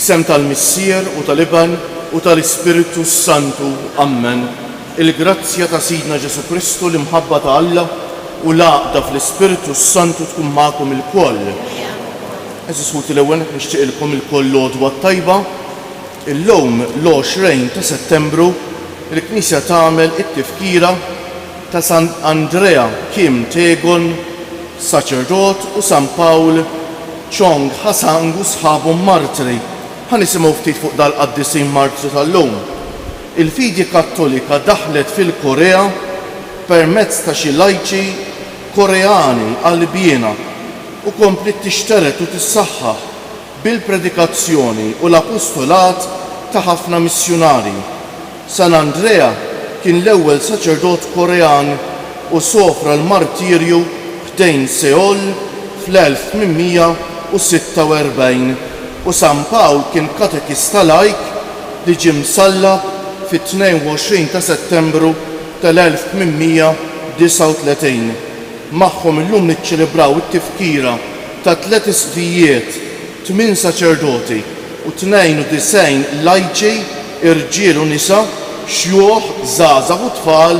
Fl-isem tal-Missier u tal-Iban u tal-Ispiritu Santu. Amen. Il-grazzja ta' Sidna Ġesu Kristu l-imħabba ta' Alla u l-għaqda fl-Ispiritu Santu tkun magħkom il-koll. Eżis ħuti l-ewwel nixtieqilkom il-koll l-għodwa tajba. Illum l-20 ta' Settembru il-Knisja tagħmel it-tifkira ta' San Andrea Kim Tegon, saċerdot, u San Pawl Chong Hasang u sħabhom martri. Ħanisimgħu ftit fuq dal-qaddisin martri tal-lum. Il-fidi kattolika daħlet fil-Korea permezz ta' xi lajċi Koreani qalbjiena u komplet tixteret u tissaħħaħ bil-predikazzjoni u l-apostolat ta' ħafna missjonari. San Andrea kien l-ewwel saċerdot Korean u sofra l-martirju ħdejn Seol fl-1846 u San Pawl kien katekista laik li ġie msallab fit-22 ta' Settembru tal-1839. Magħhom illum niċċelebraw it-tifkira ta' 3 isfijiet, 8 saċerdoti u 92 lajċi, irġiel u nisa, xjuħ, żgħażagħ u tfal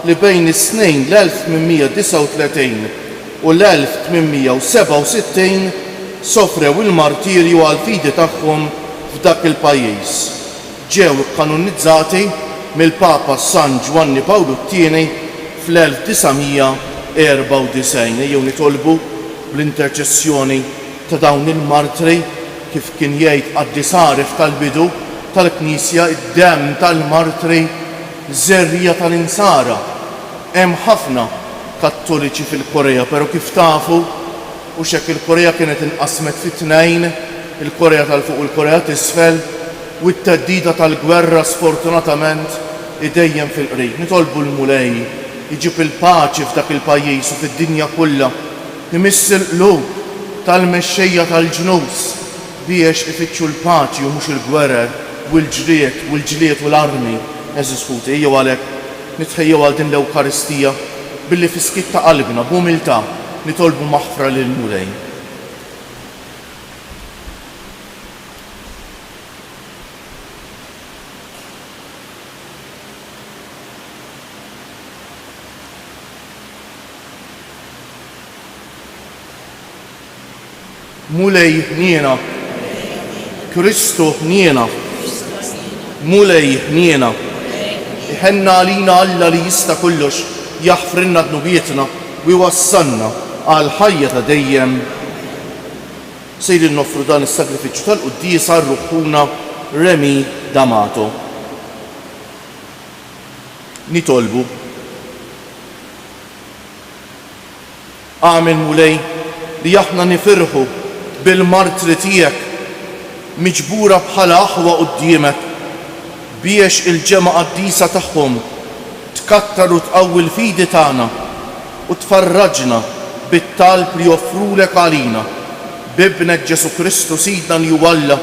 li bejn is-snin l-1839 u l-1867 sofrew il-martirju għal-fidi tagħhom f'dak il-pajjiż. Ġew ikkanonizzati mill-Papa San Giovanni Pawlu II fl-1994. Ejjew nitolbu bl-interċessjoni ta' dawn il-martri kif kien jgħid qaddisarif tal-bidu tal-Knisja, id-demm tal-martri żerrija tal-insara. Hemm ħafna Kattoliċi fil-Korea, però kif tafu u xekk il-Korea kienet inqasmet fi tnejn, il-Korea tal-fuq u l-Korea t'isfel, u t-teddida tal-gwerra sfortunatament idejjem fil-qrib. Nitolbu l-mulej jiġib il-paċi f'dak il-pajjiż u fid-dinja kollha, imiss il-qlub tal-mexxejja tal-ġnus biex ifittxu l-paċi u mhux il-gwerer u l-ġlied u l-armi. Eżis ħuti, ejjew għalhekk nitħejjew għal din l-Ewkaristija billi fi skit ta' qalbna b'umiltà nitolbu maħfra lil mulej. Mulej ħniena, Kristu ħniena, mulej ħniena. Iħenna għalina Alla li jista' kollox jaħfrinna dnubietna u jwassalna għal ħajja ta' dejjem. Sejri noffru dan is-sagrifiċċju tal-Qudiesa r-Ruħuna Remi D'Amato. Nitolbu. Għamel mulej li aħna nifirħu bil-martri tiegħek miġbura bħala aħwa quddiemek biex il-ġemgħa qaddisa tagħhom tkattar u tqawwi l-fidi tagħna u tfarraġna bit-talb li joffrulek għalina b'ibnek Ġesu Kristu Sidna li hu Alla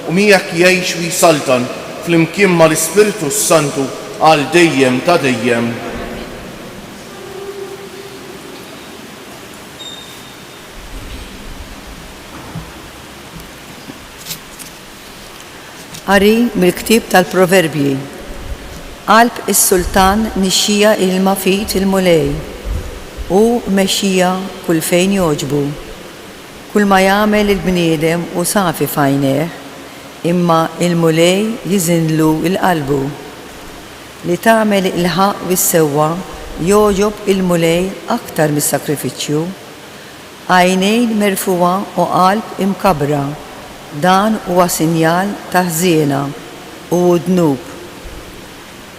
u miegħek jgħix u jsaltan flimkien mal-Ispiritu Santu għal dejjem ta' dejjem. Qari mill-ktieb tal-Proverbji. Qalb is-sultan nixxija ilma fit il-mulej u mexxija kull fejn jogħġbu. Kull ma jagħmel il-bniedem u safi f'għajnejh, imma il-mulej jiżinlu l-qalbu. Li tagħmel il-ħaq bis-sewwa jogħġob il-mulej aktar mis-sakrifiċċju. Għajnejn merfuwa u qalb imkabra, dan huwa sinjal ta' ħżiena u dnub.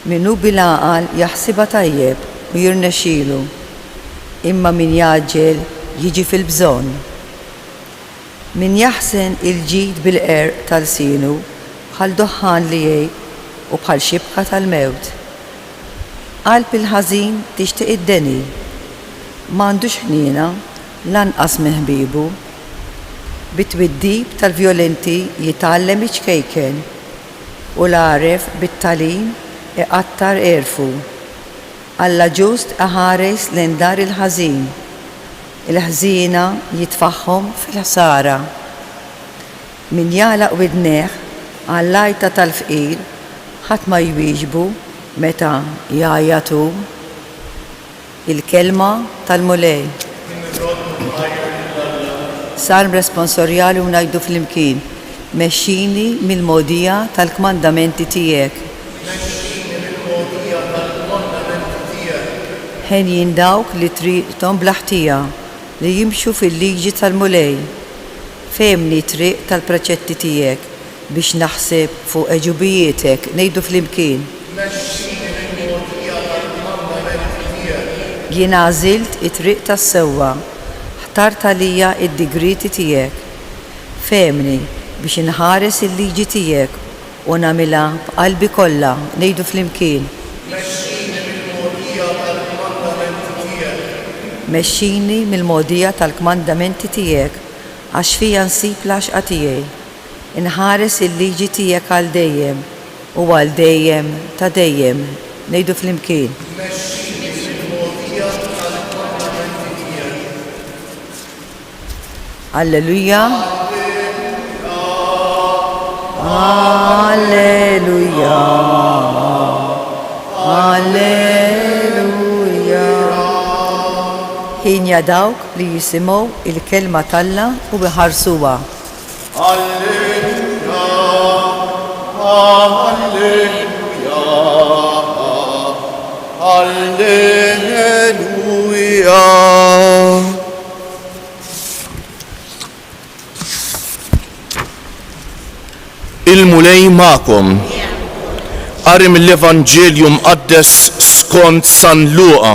Minnu bil-għaqal jaħsibha tajjeb u jirnexxielu, imma min jaġġel jiġi fil-bżonn. Min jaħsen il-ġid bil-qerq tal-sinu bħal doħħan li jgħid u bħal xibka tal-mewt. Qalb il-ħażin tixtieq id-deni, m'għandux ħniena lanqas minn ħbiebu. Bit-twiddib tal-vjolenti jitgħallem iċkejken u l-għaref bit-tagħlim iqattar erfu. Alla ġust aħares lejn dar il-ħażin, il-ħżiena jitfaħħom fil-ħsara. min jagħlaq widnejh għall-għajta tal-fqir ħadd ma jwieġbu meta jgħajjatu il-kelma tal-mulej. Salm responsorjali u ngħidu flimkien: mexxini mill-mogħdija tal-kmandamenti tiegħek. Ħenjin dawk li triqthom bl-aħtija li jimxu fil-liġi tal-mulej. Fehmni triq tal-preċetti tiegħek biex naħseb fuq eġubijietek. Ngħidu flimkien: jien għażilt it-triq tas-sewwa, ħtart għalija id-digriti tiegħek. Fehmni biex inħares il-liġi tiegħek u nagħmilha b'qalbi kollha. Ngħidu flimkien: mexxini mill-mogħdija tal-kmandamenti tiegħek għax fija nsib l-għaxqa tiegħi. Inħares il-liġi tiegħek għal dejjem u għal dejjem ta' dejjem. Ngħidu flimkien: Alleluja. Alleluja. Alleluja. Ħin dawk li jisimgħu il-kelma tal-Alla u biħarsuha. Alleluja. Alleluja. Alleluja. Il-mulej ma'kom. Qari mill-Evanġelju mqaddes skont San Luqa.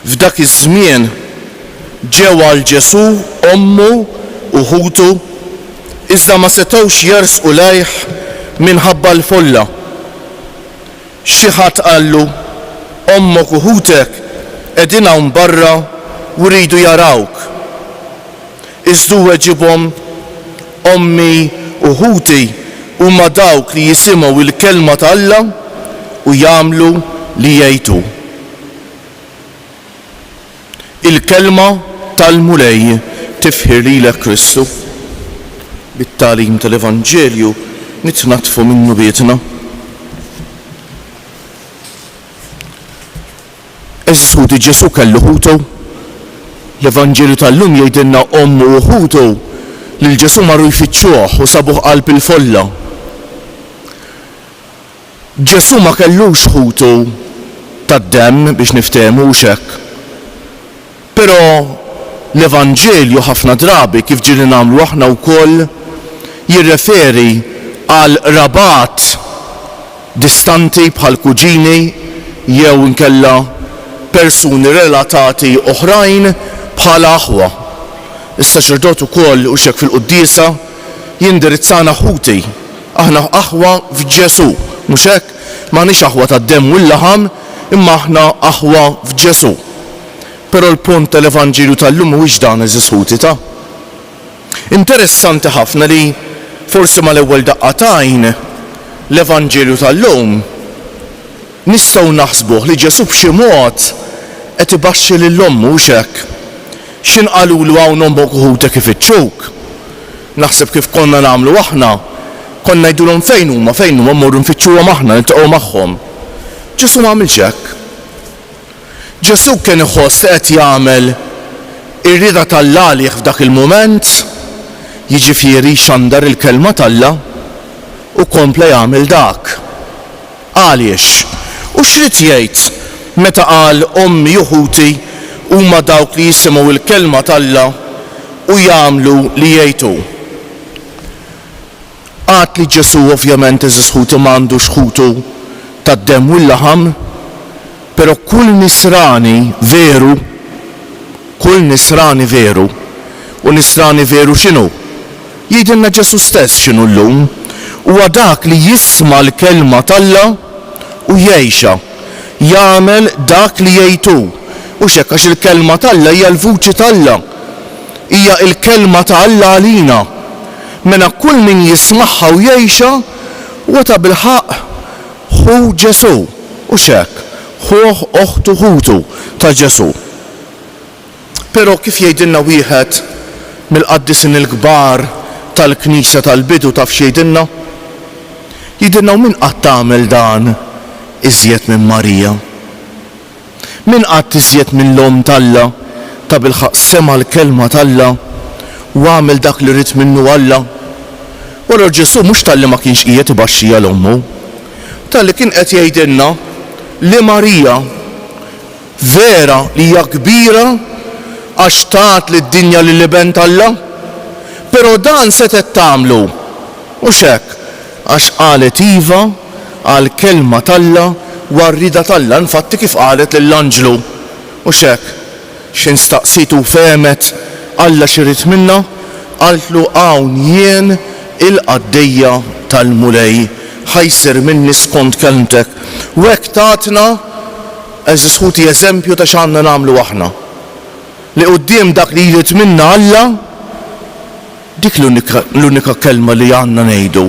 F'dak iż-żmien ġew għal Ġesu ommu u ħutu iżda ma setgħux jersqu lejh minħabba l-folla. Xi ħadd qallu: ommok u ħutek qegħdin hawn barra u rridu jarawk. Iżdu weġibhom: ommi u ħuti huma dawk li jisimgħu il-kelma ta' Alla u jagħmlu li jgħidu. Il-kelma tal-mulej tifħir lilek Kristu. Bit-tagħlim tal-Evanġelju nitnatfu minnu bietna. Eżis ħuti Ġesu kellu ħutu. L-Evanġelju tal-lum jgħidilna ommu u ħutu li l-Ġesu marru jfittxuh u sabuh qalb il-folla. Ġesu ma kellux ħutu tad-demm biex niftehmu hekk. Però l-Evanġelju ħafna drabi kif ġieli nagħmlu aħna wkoll jirreferi għal rabat distanti bħal kuġini jew inkella persuni relatati oħrajn bħala aħwa. Is-saċerdot ukoll u xek fil-quddiesa jindirizzana ħuti. Aħna aħwa f'Ġesu, mhux hekk? M'aħniex aħwa tad-demm u l-laħam, imma aħna aħwa f'Ġesu. Però l-punt tal-Evanġelju tal-lum mhuwiex dan eżis ħuti ta'. Interessanti ħafna li forsi mal-ewwel daqqatajn l-Evanġelju tal-lum nistgħu naħsbuh li Ġesu b'xi mod qed ibaxxi lill-ommu mhux hekk. X'inqalulu hawn ommok u ħutek ifittxuk. Naħseb kif konna nagħmlu aħna, konna ngħidulhom fejn huma mmorru nfittxuhom aħna niltaqgħu magħhom. Ġesu ma għamilx hekk. Ġesu kien iħoss qed jagħmel ir-rieda tal-għalih f'dak il-mument, jiġifieri xandar il-kelma tal-Alla u kompla jagħmel dak. Għaliex? U x'rid jgħid meta qal ommi u ħuti huma dawk li jisimgħu il-kelma tal-Alla u jagħmlu li jgħidu? Għad li Ġesu ovvjament eżis ħuti m'għandux ħutu tad-demm u l-laħam, però kull nisrani veru, u nisrani veru x'inhu? Jgħidilna Ġesu stess x'inhu llum, huwa dak li jisma' l-kelma tal-Alla u jgħixha, jagħmel dak li jgħidu. U x'hekk għax il-kelma tal-Alla hija l-vuċi tal-Alla, hija l-kelma ta' Alla għalina. Mela kull min jismagħha u jgħixha huwa ta' bilħaq ħu Ġesu. U x'hekk ħuh oħtu ħutu ta' Ġesu. Però kif jgħidilna wieħed mill-qaddisin il-kbar tal-Knisja tal-bidu taf x'jgħidilna? Jgħidilna min qatt tagħmel dan iżjed minn Marija. Min qatt iżjed minn l-om talla ta' bilħaq sema l-kelma talla u għamel dak li rid minnu Alla. Wara Ġesu mhux talli ma kienx qiegħed ibaxxija l-ommu, talli kien qed jgħidilna li Marija vera li hija kbira għax tat lid-dinja lil liben Alla, però dan setet tagħmlu mhux hekk għax qalet iva għal kelma Alla u rrida Alla, infatti kif qalet lill-anġlu mhux hekk x'instaqsitu femet Alla x'irid minna, qaltlu hawn jien il-qaddejja tal-mulej ħajsir minni skont kelmtek. U hekk tatna eżis ħuti eżempju ta' x'għandna nagħmlu aħna. Li quddiem dak li jrid minna Alla, dik l-unika kelma li għandna ngħidu.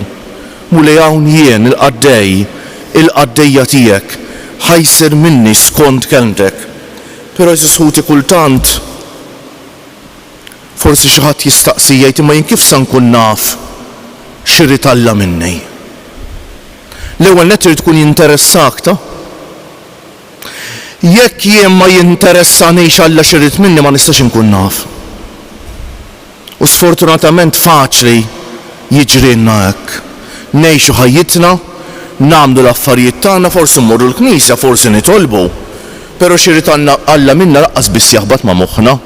Mulej hawn jien il-qaddejja tiegħek ħajsir minni skont kelmtek. Però eżis ħuti kultant forsi xi ħadd jistaqsi jgħid imma jien kif se nkun naf x'irid Alla minni. L-ewwel nett irid tkun jinteressak ta'. Jekk jien ma jinteressanix Alla x'irid minni ma nistax inkun naf. U sfortunatament faċli jiġrilna hekk. Ngħixu ħajjitna, nagħmlu l-affarijiet tagħna, forsi mmorru l-Knisja, forsi nitolbu, però x'irid Alla minna laqqas biss jaħbad ma' moħħna.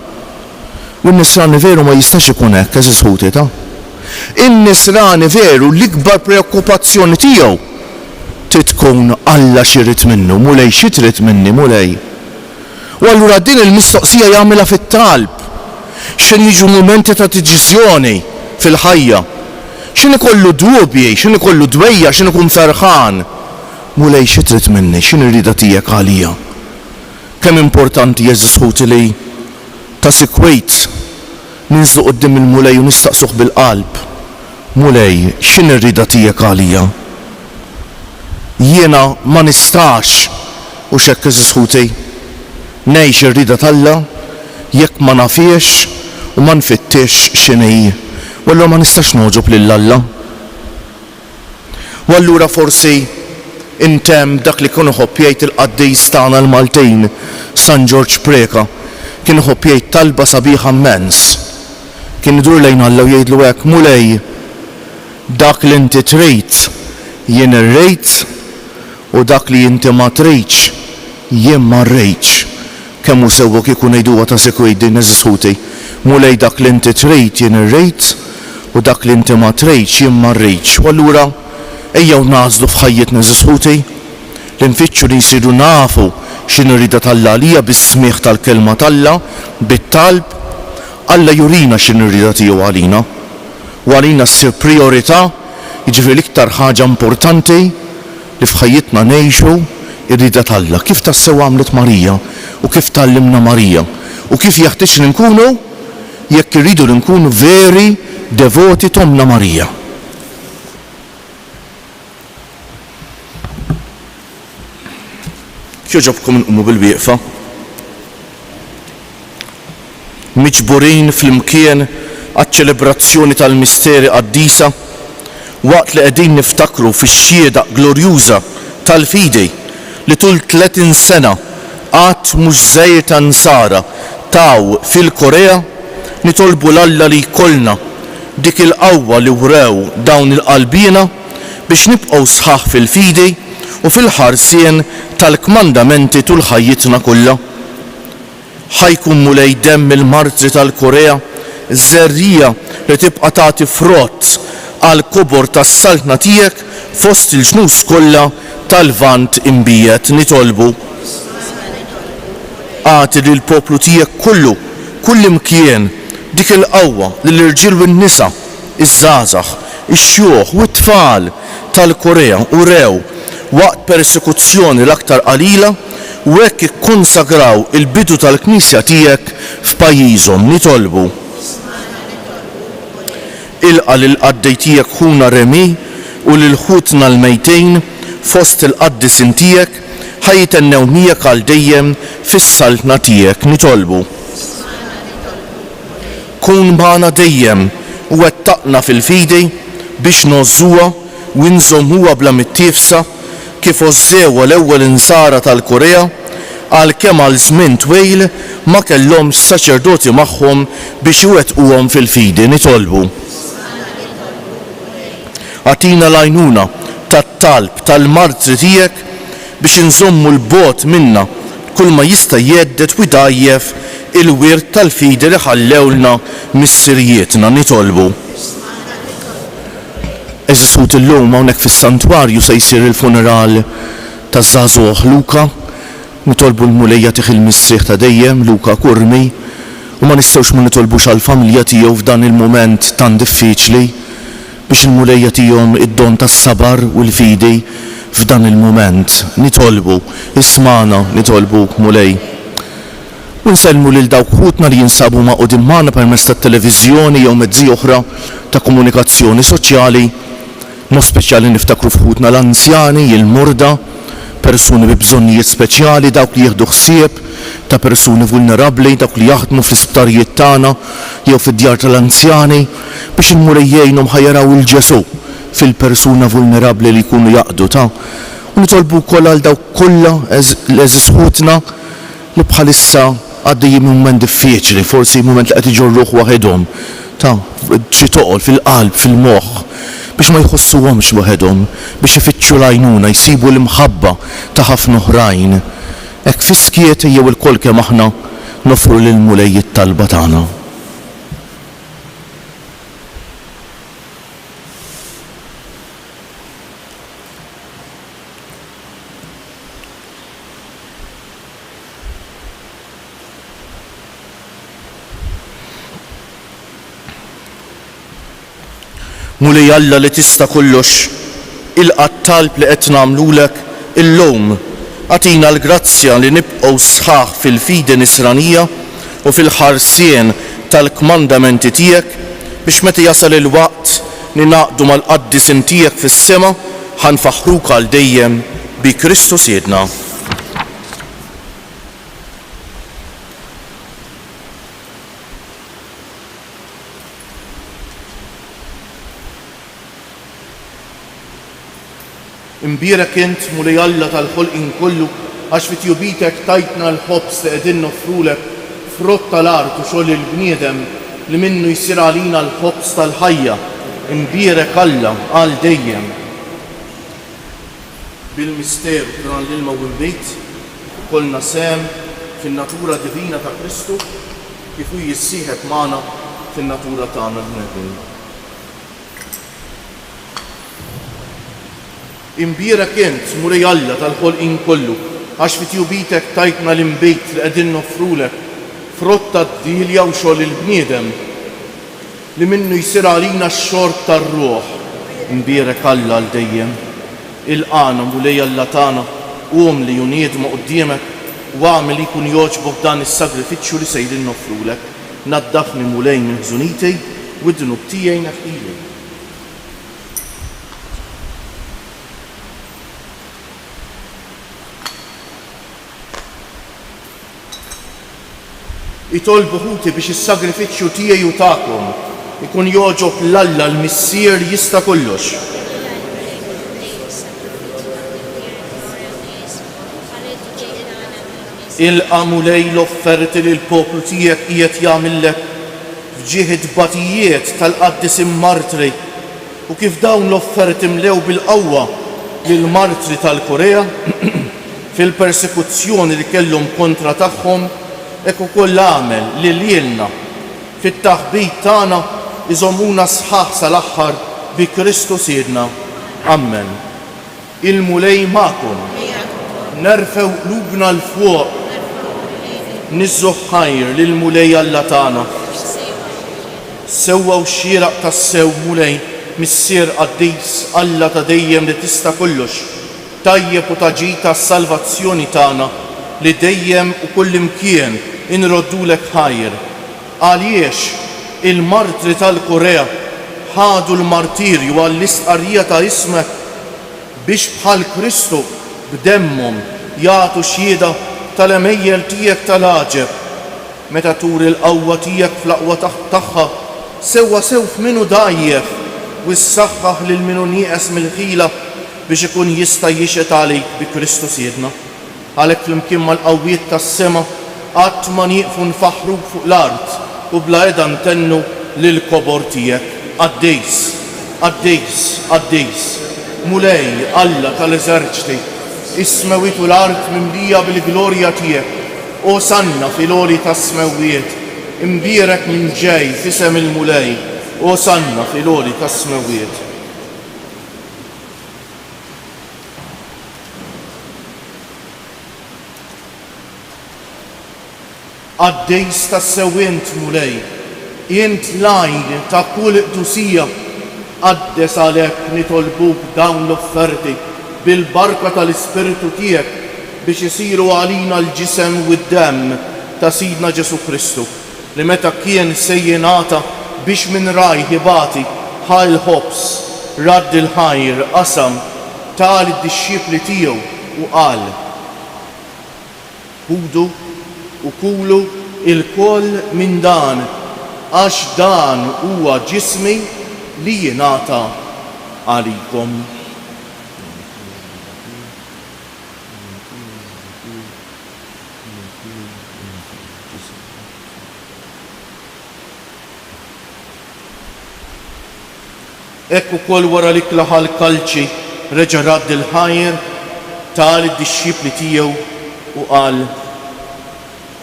U n-nisrani veru ma jistax ikun hekk eżis ħuti ta'. In-nisrani veru l-ikbar preokkupazzjoni tiegħu tkun Alla x'irid minnu, mulej xi trid minni mulej. U allura din il-mistoqsija jagħmilha fit-talb. X'in jiġu mumenti ta' deċiżjoni fil-ħajja. X'in ikollu dubji, x'in ikollu dwejja, x'in ikun ferħan. Mulej xi trid minni, x'in irrida tiegħek għalija. Kemm importanti jeżis ħuti li ta' sikwejt ninżlu quddiem il-mulej u nistaqsuh bil-qalb. Mulej, x'in irrida tiegħek għalija? Jiena ma nistax u xekk eżis ħuti ngħix ir-rida Alla jekk ma nafiex u ma nfittix x'inhi. U allura ma nistax noġob lil Alla. U allura forsi intemm dak li kienu ħobbjejt il-qaddejs tagħna l-Maltin San George Preka kien ħobbjejt talba sabiħa immens. Kien idur lejn Alla u jgħidlu hekk mulej dak li inti trid jien irrejt u dak li inti ma tridx jien ma rrejtx. Kemm hu sewwa kieku ngħiduha ta' sikwejt din eżis ħuti. Mulej dak li inti trid jien irrejt u dak li inti ma tridx jien ma rrejtx. U allura ejjew nażlu f'ħajjitna eżis ħuti li nfittxu li nsiru nafu x'inhi rrida Alla għalija bis-smigħ tal-kelma Alla, bit-talb. Alla jurina x'inhi rrida tiegħu għalina. U għalina ssir priorità, jiġifieri l-iktar ħaġa importanti li f'ħajjitna ngħixu ir-rida Alla. Kif tassew għamlet Marija u kif tallimna Marija u kif jeħtieġ li nkunu jekk irridu li nkunu veri devoti tomna Marija. Jogħġobkom inqumu bil-wieqfa. Miġburin fl-imkien għaċ-ċelebrazzjoni tal-misteri qaddisa waqt li qegħdin niftakru fix-xhieda glorjuża tal-fidi li tul 30 sena qatt mhux żgħir ta' nsara taw fil-Korea, nitolbu l-Alla li jkollna dik il-qawwa li wrew dawn il-qalbina biex nibqgħu sħaħ fil-fidi u fil-ħarsien tal-kmandamenti tul ħajjitna kollha. Ħajkun mulej demm il-martri tal-Korea, żerrija li tibqa' tagħti frott għal kubur tas-saltna tiegħek fost il-ġnus kollha tal-Vant imbiet nitolbu. Għati lil poplu tiegħek kullu, kull imkien dik il-qawwa lill-irġiel u n-nisa, iż-żgħażagħ, ix-xjuħ u t-tfal tal-Korea u rew waqt persekuzzjoni l-aktar qalila u hekk ikkonsagraw il-bidu tal-Knisja tiegħek f'pajjiżhom nitolbu. Ilqa' lill-qaddej tiegħek ħuna Remi u lil ħutna l-mejtejn fost il-qaddisin tiegħek ħajtennew miegħek għal dejjem fis-saltna tiegħek nitolbu. kun magħna dejjem u wettaqna fil-fidi biex nożżuha u nżommuha bla mittiefsa kif ożżewa l-ewwel insara tal-Korea għalkemm għal żmien twejl ma kellhomx saċerdoti magħhom biex iwettquhom fil-fidi. Nitolbu. Għatina l-għajnuna tat-talb tal-martri tiegħek biex inżommu l-bogħod minna kull ma jista' jeddet u jdajjef il-wirt tal-fidi li ħallewlna mis-sirjietna. Nitolbu. Eżisut illum hawnhekk fis-santwarju se jsir il-funeral taż-żagħżugħ Luka. Nitolbu l-mulejja tieħ il-missieħ ta' dejjem Luka Kurmi u ma nistgħux ma nitolbux għall-familja tiegħu f'dan il-mument tan diffiċli biex il-mulejja tihom id-don tas-sabar u l-fidi f'dan il-mument. Nitolbu, ismana nitolbuk mulej. U nsellmu lil dawk ħutna li jinsabu ma' qudiem magħna permezz tat-televiżjoni jew mezzi oħra ta' komunikazzjoni soċjali, mod speċjali niftakru f'ħutna l-anzjani, il-murda, persuni bi bżonnijiet speċjali, dawk li jieħdu ħsieb ta' persuni vulnerabbli, dawk li jaħdmu fl-isptarijiet tagħna jew fid-djar tal-anzjani biex il-mulej jgħinhom ħajjaraw il-Ġesu fil-persuna vulnerabbli li jkunu jaqdu ta'. U nitolbu wkoll għal dawk kollha l-eżis ħutna li bħalissa għaddejjin mument diffiċli, forsi mument li qed iġorruh waħedhom ta' xi toqol fil-qalb, fil-moħħ biex ma jħossuhomx waħedhom, biex ifittxu l-għajnuna, jsibu l-imħabba ta' ħafna oħrajn. Hekk fiskiet jew il-kol kemm aħna nofru lil mulej it-talba tagħna. Mulej Alla li tista' kollox, ilqa' t-talb li qed nagħmlulek illum. Għatina l-grazzja li nibqgħu sħaħ fil-fidi nisranija u fil-ħarsien tal-kmandamenti tiegħek biex meta jasal il-waqt li naqdu mal-qaddisin tiegħek fis-sema ħanfaħruk għal dejjem bi Kristu Siedna. Imbierek int mulej Alla tal-ħolqien kollu għax fit-tjubitek tajtna l-ħobs li qegħdin nofrulek frott tal-art u xogħol il-bniedem li minnu jsir għalina l-ħobs tal-ħajja. Imbierek Alla għal dejjem. Bil-misteru tran l-ilma u l-bejt kollna sem fin-natura divina ta' Kristu kif hu jissieħeb magħna fin-natura tagħna l-bnedmin. Imbierek int mulej Alla tal-ħolqien kollu għax fit-tjubitek tajtna l-imbejt li qegħdin nofrulek frott tad-dilja u xogħol il-bniedem li minnu jsir għalina x-xorb tar-ruħ. Imbierek Alla għal dejjem. Ilqana mulej Alla tagħna qum li juniedmu quddiemek u għamel li jkun jogħġbok dan is-sagrifiċċju li sejrin nofrulek. Naddafni mulej minn ħżunitej u d-dnub tiegħi naħqilek. Itolbu ħuti biex is-sagrifiċċju tiegħi u tagħkom ikun jogħġob l-Alla l-Missier jista' kollox. Ilqa' mulej l-offerti li l-poplu tiegħek qiegħed jagħmillek f'ġieħed batijiet tal-qaddis immartri u kif dawn l-offerti mlew bil-qawwa lill-martri tal-Korea fil-persekuzzjoni li kellhom kontra tagħhom. Hekk ukoll għamel li lilna fit-taħbit tagħna iżommuna sħaħ sal-aħħar bi Kristu Siedna. Amen. Il-mulej magħkom. Nerfew qlubna l-fuq. Niżżu ħajr lill-mulej Alla tagħna. Sewwa xieraq tas-sew mulej missier qaddis Alla ta' dejjem li tista' kollox. Tajjeb u taġita s-salvazzjoni tagħna li dejjem u kull imkien inroddulek ħajr. Għaliex il-martri tal-Korea ħadu l-martirju għall-istqarrija ta' ismek biex bħal Kristu b'demmhom jagħtu xhieda tal-emejjel tiegħek tal-għaġeb meta tur il-qawwa tiegħek fl-aqwa tagħha sewwa sew f'minu dajjef u ssaħħaħ lil minu nieqes mill-ħila biex ikun jista' jixqet għalik bi Kristu Siedna. Għalhekk flimkien mal-qawwiet tas-sema qatt ma nieqfu nfaħruk fuq l-art u bla qiegħda ntennu lil kobor tiegħek. Għaddejs, għaddejs, għaddejs, mulej Alla tal-eżerċiti, is-smewiet u l-art mimlija bil-glorja tiegħek. Osanna fil-għoli tas-smewwiet, imbierek minn ġej f'isem il-mulej, osanna fil-għoli tas-smewwiet. Għaddejs tas-sewwient mulej, jint lajn ta' kull qdusija, għaddes għalhekk nitolbuk dawn l-offerti bil-barka tal-Ispiritu tiegħek biex isiru għalina l-ġisem u d-demm ta' Sidna Ġesu Kristu li meta kien sejjenata biex minn raj ħibati ħal ħobs radd il-ħajr qasam tal id-dixxipli tiegħu u qal: Ħudu u kulu il-koll minn dan għax dan huwa ġismi li jingħata għalikom. Ekku kol wara li klaħal kalċi reġa' radd il-ħajr tal id-dixxipli tiegħu u qal: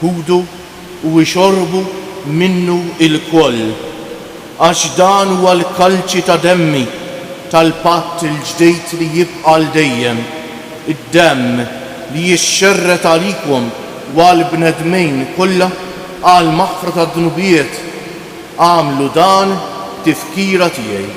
Ħudu u ixorbu minnu il-koll għax dan huwa l-kalċi ta' demmi tal-patt il-ġdejt li jibqa' l dejjem, id-demm li jixxerret għalikom u għall-bnedmejn kollha għal maħfra tad-dnubiet. Għamlu dan tifkira tiegħi.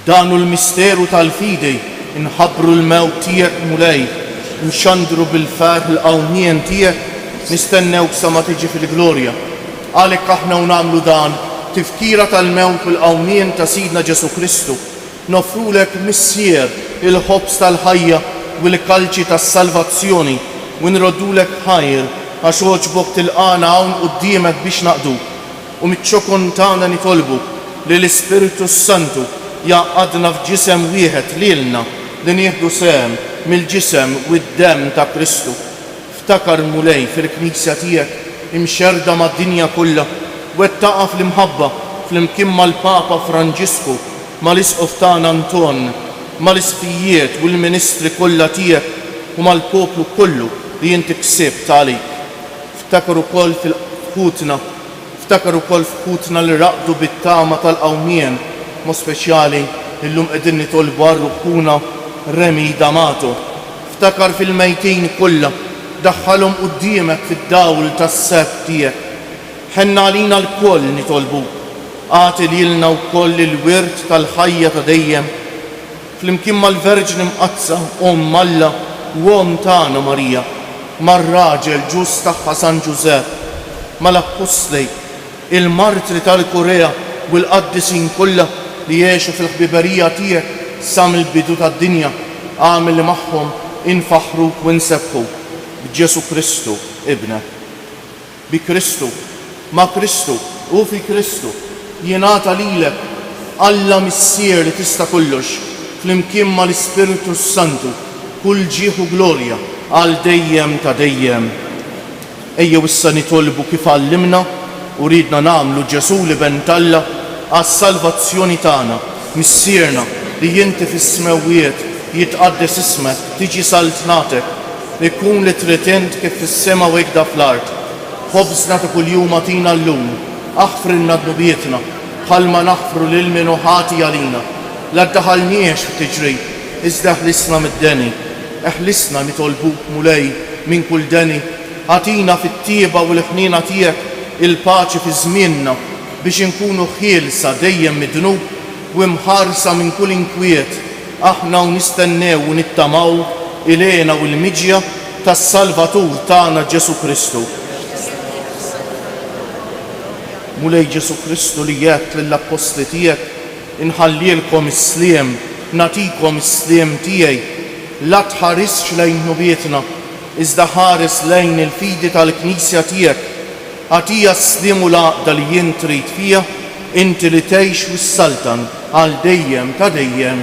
Danu l-misteru tal-fidej inħabbru l-mewt tiegħek mulej, nxandru bil-ferħ l-qawmien tiegħek, nistennewk sa ma tiġi fil-glorja. Għalhekk aħna nagħmlu dan tifkira tal-mewt u l-qawmien ta' Sidna Ġesu Kristu. Nofrulek missier il-ħobs tal-ħajja u l-kalċi tas-salvazzjoni u nroddulek ħajr għax oġbok tilqana hawn quddiemek biex naqdu u miċ-ċokon tagħna nitolbu li l-Ispiritu Santu jaqadna f'ġisem wieħed lilna li nieħdu sehem mill-ġisem u d-demm ta' Kristu. Ftakar mulej fil-Knisja tiegħek imxerda mad-dinja kollha wettaqa' fl-imħabba flimkien mal-Papa Franġisku, mal-Isqof tagħna Anton, mal-isfijiet u l-ministri kollha tiegħek u mal-poplu kollu li inti ksibt għalik. Ftakar ukoll fil-ħutna, ftakar ukoll f'ħutna li raqdu bit-tama tal-qawmien, mo speċjali illum qegħdin nitolbu għar-ruħuna Remi D'Amato. Ftakar fil-mejtin kollha, daħħalhom quddiemek fid-dawl tas-seb tiegħek. Ħenna għalina l-koll nitolbu, għati lilna wkoll il-wirt tal-ħajja ta' dejjem. Flimkien mal-Verġni Mqazza Omm Alla u Omm tagħna Marija, mar-raġel ġust tagħha San Ġusepp, mal-Apostli, il-martri tal-Korea u l-qaddisin kollha li jgħixu fil-ħbiberija tiegħek sa mill-bidu tad-dinja, għamel li magħhom infaħruk u nsebħu b'Ġesu Kristu ibnek. Bi Kristu, ma' Kristu u fi Kristu jingħata lilek Alla missier li tista' kollox flimkien mal-Ispiritu Santu kull ġieħ u glorja għal dejjem ta' dejjem. Ejjew issa nitolbu kif għallimna u ridna nagħmlu Ġesu li bentalla għas-salvazzjoni tagħna, missierna li jinti fis-smewwiet jitqaddes ismek, tiġi saltnatek, li jkun li tritint kif fis-sema u hekk fl-art. Ħobżna ta' kuljum atina llum, aħfrilna dnubietna bħalma naħfru lil min ħati għalina. La ddaħalniex f'tiġrid, iżda ħlisna mid-deni, eħlisna nitolbuk mulej minn kull deni, għatina fit-tieba u l-ħnina tiegħek il-paċi fi żmienna biex inkunu ħielsa dejjem mid-dnub u mħarsa minn kull inkwiet. Aħna u nistennew u nittamaw ilena u l-miġja tas-Salvatur tagħna Ġesu Kristu. mulej Ġesu Kristu li jgħid lill-apostli tiegħek inħallilkom is-sliem, nagħtikom is-sliem tiegħi, la tħarisx lejn nubietna, iżda ħares lejn il-fidi tal-Knisja tiegħek, għatija s-sliem u l-għaqda li jien trid fija, inti li tgħix wis-saltan għal dejjem ta' dejjem.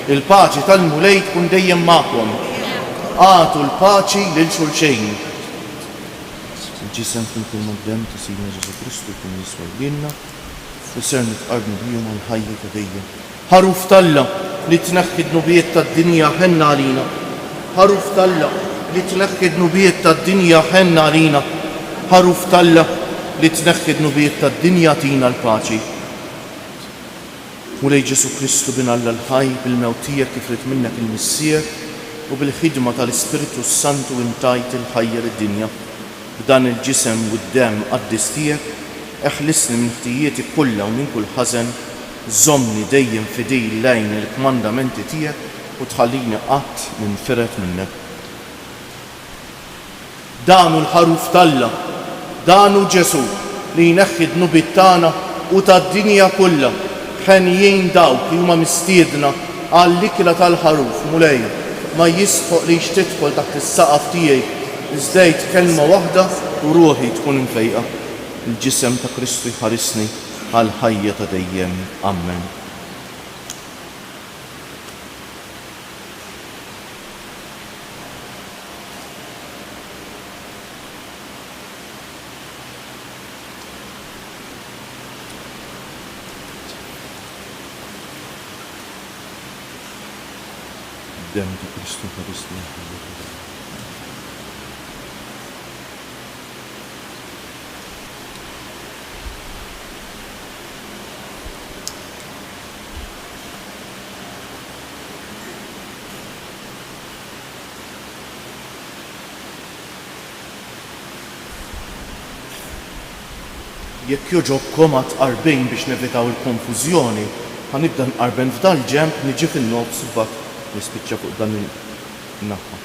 Il-paċi tal-mulej tkun dejjem magħkom. Għatu l-paċi lil xulxejn. Il-ġisem fil maddem ta' Sidna Ġesu Kristu kun jiswallilna u ser nitqarbu bihom għal ħajja ta' dejjem. Ħaruf Talla li tneħħi d-nubiet tad-dinja ħenna għalina. Ħaruf Talla li tneħħi d-nubiet tad-dinja ħenna għalina. Ħaruf Talla li tneħħi d-nubiet tad-dinja tina l-paċi. Mulej Ġesu Kristu bin Alla l-ħaj bil-mewt tiegħek kif rid minnek il-missier u bil-ħidma tal-Ispiritu Santu intajt il-ħajja lid-dinja. B'dan il-ġisem u d-dem qaddis tiegħek eħlisni minn ħtijieti kollha u minn kull ħażen, żommni dejjem fidej lejn il-kmandamenti tiegħek u tħallini qatt ninfiret minnek. Danu l-ħaruf Talla, danu Ġesu li jneħħi d-nubiet tagħna u tad-dinja kollha ħenjin dawk li huma mistiedna għall-ikla tal-ħaruf mulej ma jisħoq li xtidħol taħt is-saqaf tiegħi iżdejt kelma waħda u ruħi tkun infejqa. Il-ġisem ta' Kristu jħarisni għal ħajja ta' dejjem. Amen. Dem ta' Kristu jħarisni għal ħajja ta' dejjem. Jekk joġobkom għat qarbejn biex nevitaw il-konfużjoni, ħanibda nqarben f'dal ġenb niġi fin-nofs u mbagħad nispiċċa fuq dan il-naħa.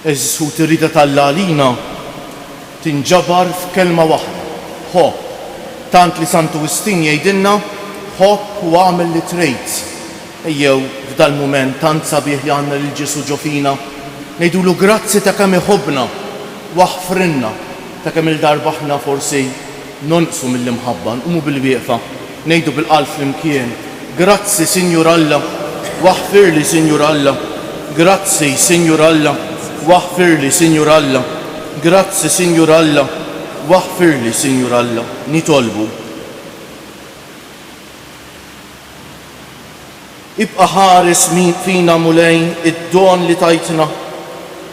Eżis hu tirrida tal-għalina tinġabar f'kelma waħda. Ħobb. Tant li Sant Agustin jgħidilna ħobb u għamel li trejt. Ejjew f'dal mument tant sabiħ li għandna lil Ġesu ġo fina ngħidulu grazzi ta' kemm iħobbna waħfrinna ta' kemm il-darba aħna forsi nonqsu mill-imħabba, nqumu bil-wieqfa, ngħidu bil-qalb flimkien. Grazzi Sinjur Alla, waħfirli Sinjur Alla. Grazzi Sinjur Alla, waħfirli Sinjur Alla. Grazzi Sinjur Alla, waħfirli Sinjur Alla. Nitolbu. Ibqa' ħares fina mulejn id-don li tajtna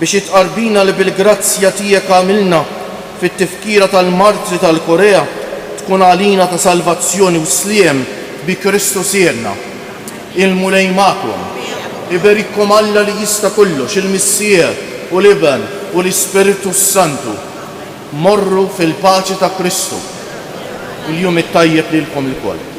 biex itqarbina li bil-grazzja tiegħek għamilna fit-tifkira tal-martri tal-Korea tkun għalina ta' salvazzjoni u sliem bi Kristus jerna. Il-mulejn magħkom. Iberikkom Alla li jista' kollox, il-Missier u l-Iben u l-Ispiritu Santu. Morru fil-paċi ta' Kristu. Il-jum it-tajjeb lilkom il-koll.